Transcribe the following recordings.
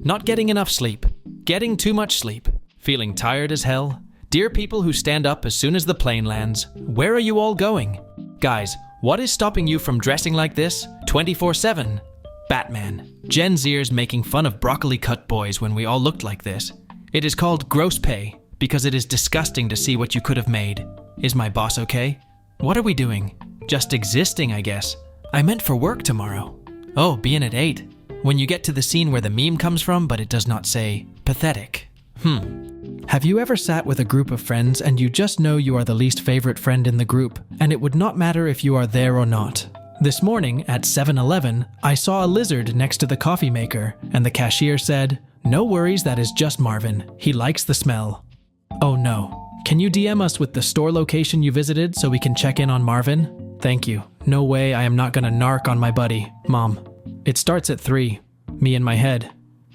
Not getting enough sleep. Getting too much sleep. Feeling tired as hell. Dear people who stand up as soon as the plane lands, where are you all going? Guys, what is stopping you from dressing like this 24/7? Batman. Gen Zers making fun of broccoli cut boys when we all looked like this. It is called gross pay because it is disgusting to see what you could have made. Is my boss okay? What are we doing? Just existing, I guess. I meant for work tomorrow. Oh, being at 8. When you get to the scene where the meme comes from, but it does not say pathetic. Have you ever sat with a group of friends and you just know you are the least favorite friend in the group, and it would not matter if you are there or not? This morning at 7-Eleven, I saw a lizard next to the coffee maker, and the cashier said, "No worries, that is just Marvin. He likes the smell." Oh no. Can you DM us with the store location you visited so we can check in on Marvin? Thank you. No way I am not gonna narc on my buddy. Mom. It starts at 3. Me in my head.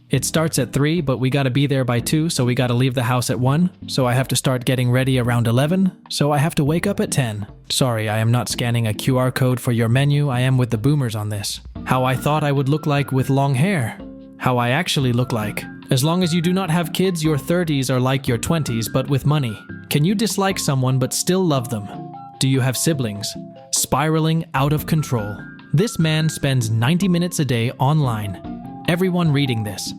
It starts at 3, but we gotta be there by 2, so we gotta leave the house at 1, so I have to start getting ready around 11, so I have to wake up at 10. Sorry, I am not scanning a QR code for your menu, I am with the boomers on this. How I thought I would look like with long hair. How I actually look like. As long as you do not have kids, your 30s are like your 20s, but with money. Can you dislike someone but still love them? Do you have siblings? Spiraling out of control. This man spends 90 minutes a day online. Everyone reading this.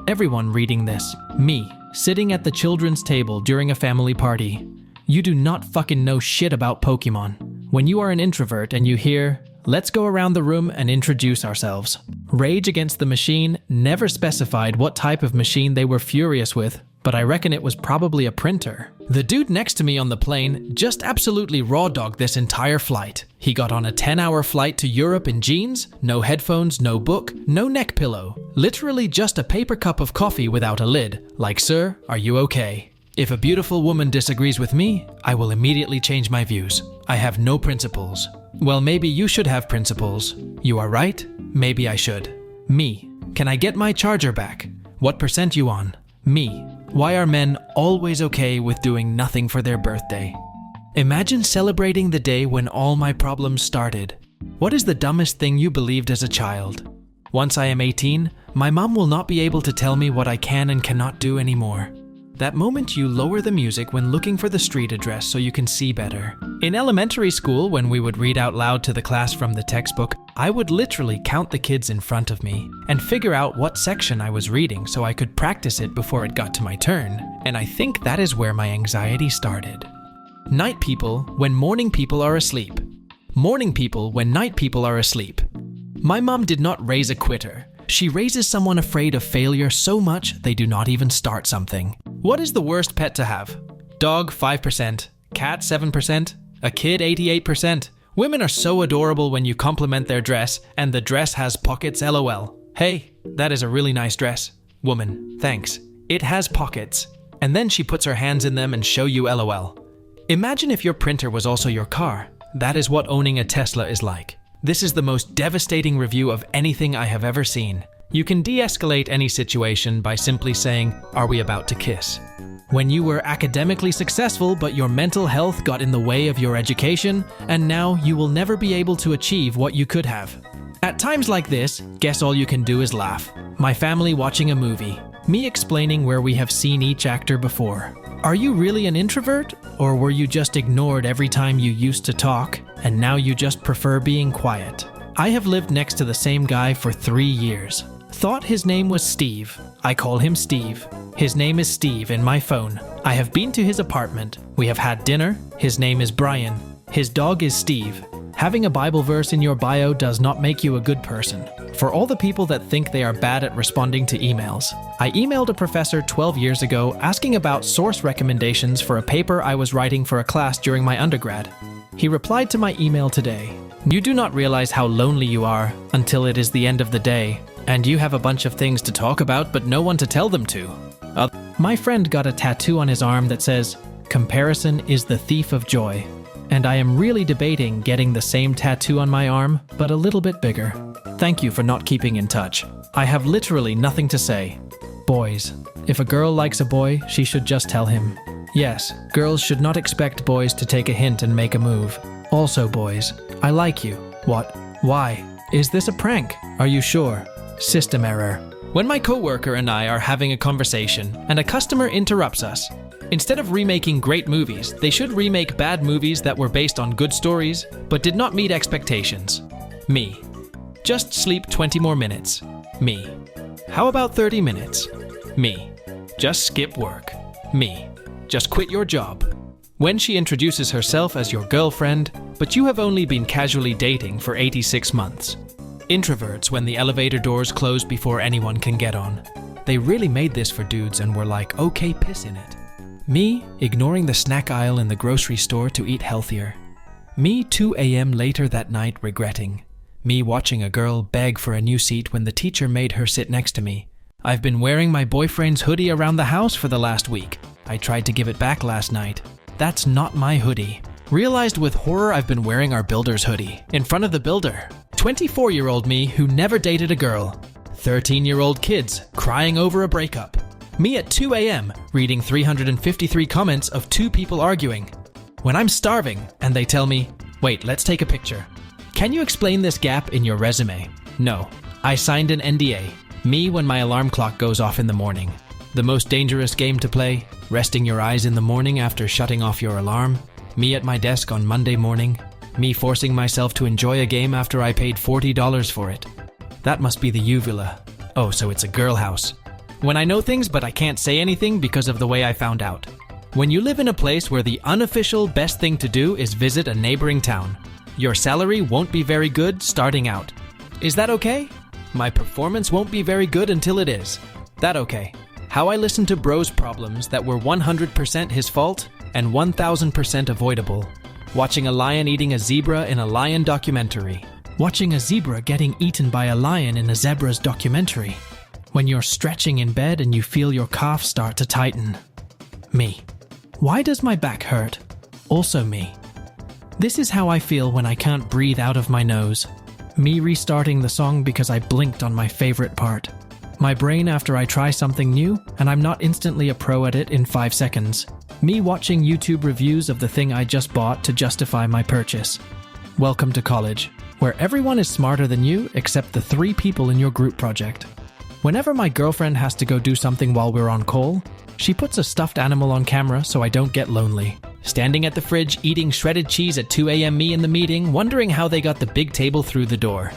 Everyone reading this. Me, sitting at the children's table during a family party. You do not fucking know shit about Pokemon. When you are an introvert and you hear, "Let's go around the room and introduce ourselves." Rage Against the Machine never specified what type of machine they were furious with, but I reckon it was probably a printer. The dude next to me on the plane just absolutely raw-dogged this entire flight. He got on a 10-hour flight to Europe in jeans, no headphones, no book, no neck pillow. Literally just a paper cup of coffee without a lid. Like, sir, are you okay? If a beautiful woman disagrees with me, I will immediately change my views. I have no principles. Well, maybe you should have principles. You are right. Maybe I should. Me. Can I get my charger back? What percent you on? Me. Why are men always okay with doing nothing for their birthday? Imagine celebrating the day when all my problems started. What is the dumbest thing you believed as a child? Once I am 18, my mom will not be able to tell me what I can and cannot do anymore. That moment you lower the music when looking for the street address so you can see better. In elementary school, when we would read out loud to the class from the textbook, I would literally count the kids in front of me and figure out what section I was reading so I could practice it before it got to my turn. And I think that is where my anxiety started. Night people when morning people are asleep. Morning people when night people are asleep. My mom did not raise a quitter. She raises someone afraid of failure so much they do not even start something. What is the worst pet to have? Dog 5%, cat 7%, a kid 88%. Women are so adorable when you compliment their dress and the dress has pockets LOL. Hey, that is a really nice dress. Woman, thanks. It has pockets. And then she puts her hands in them and show you LOL. Imagine if your printer was also your car. That is what owning a Tesla is like. This is the most devastating review of anything I have ever seen. You can de-escalate any situation by simply saying, "Are we about to kiss?" When you were academically successful but your mental health got in the way of your education, and now you will never be able to achieve what you could have. At times like this, guess all you can do is laugh. My family watching a movie. Me explaining where we have seen each actor before. Are you really an introvert? Or were you just ignored every time you used to talk, and now you just prefer being quiet? I have lived next to the same guy for 3 years. Thought his name was Steve. I call him Steve. His name is Steve in my phone. I have been to his apartment. We have had dinner. His name is Brian. His dog is Steve. Having a Bible verse in your bio does not make you a good person. For all the people that think they are bad at responding to emails, I emailed a professor 12 years ago asking about source recommendations for a paper I was writing for a class during my undergrad. He replied to my email today. You do not realize how lonely you are until it is the end of the day, and you have a bunch of things to talk about but no one to tell them to. My friend got a tattoo on his arm that says, "Comparison is the thief of joy." And I am really debating getting the same tattoo on my arm, but a little bit bigger. Thank you for not keeping in touch. I have literally nothing to say. Boys. If a girl likes a boy, she should just tell him. Yes, girls should not expect boys to take a hint and make a move. Also, boys, I like you. What? Why? Is this a prank? Are you sure? System error. When my coworker and I are having a conversation and a customer interrupts us, instead of remaking great movies, they should remake bad movies that were based on good stories but did not meet expectations. Me. Just sleep 20 more minutes. Me. How about 30 minutes? Me. Just skip work. Me. Just quit your job. When she introduces herself as your girlfriend, but you have only been casually dating for 86 months. Introverts when the elevator doors close before anyone can get on. They really made this for dudes and were like, okay, piss in it. Me, ignoring the snack aisle in the grocery store to eat healthier. Me, 2 a.m. later that night regretting. Me watching a girl beg for a new seat when the teacher made her sit next to me. I've been wearing my boyfriend's hoodie around the house for the last week. I tried to give it back last night. That's not my hoodie. Realized with horror I've been wearing our builder's hoodie in front of the builder. 24-year-old me who never dated a girl. 13-year-old kids crying over a breakup. Me at 2 a.m. reading 353 comments of 2 people arguing. When I'm starving and they tell me, wait, let's take a picture. Can you explain this gap in your resume? No. I signed an NDA. Me when my alarm clock goes off in the morning. The most dangerous game to play, resting your eyes in the morning after shutting off your alarm. Me at my desk on Monday morning. Me forcing myself to enjoy a game after I paid $40 for it. That must be the uvula. Oh, so it's a girl house. When I know things but I can't say anything because of the way I found out. When you live in a place where the unofficial best thing to do is visit a neighboring town. Your salary won't be very good starting out. Is that okay? My performance won't be very good until it is. That okay? How I listened to bro's problems that were 100% his fault and 1000% avoidable. Watching a lion eating a zebra in a lion documentary. Watching a zebra getting eaten by a lion in a zebra's documentary. When you're stretching in bed and you feel your calf start to tighten. Me. Why does my back hurt? Also me. This is how I feel when I can't breathe out of my nose. Me restarting the song because I blinked on my favorite part. My brain after I try something new and I'm not instantly a pro at it in 5 seconds. Me watching YouTube reviews of the thing I just bought to justify my purchase. Welcome to college, where everyone is smarter than you except the 3 people in your group project. Whenever my girlfriend has to go do something while we're on call, she puts a stuffed animal on camera so I don't get lonely. Standing at the fridge eating shredded cheese at 2 a.m. me in the meeting, wondering how they got the big table through the door.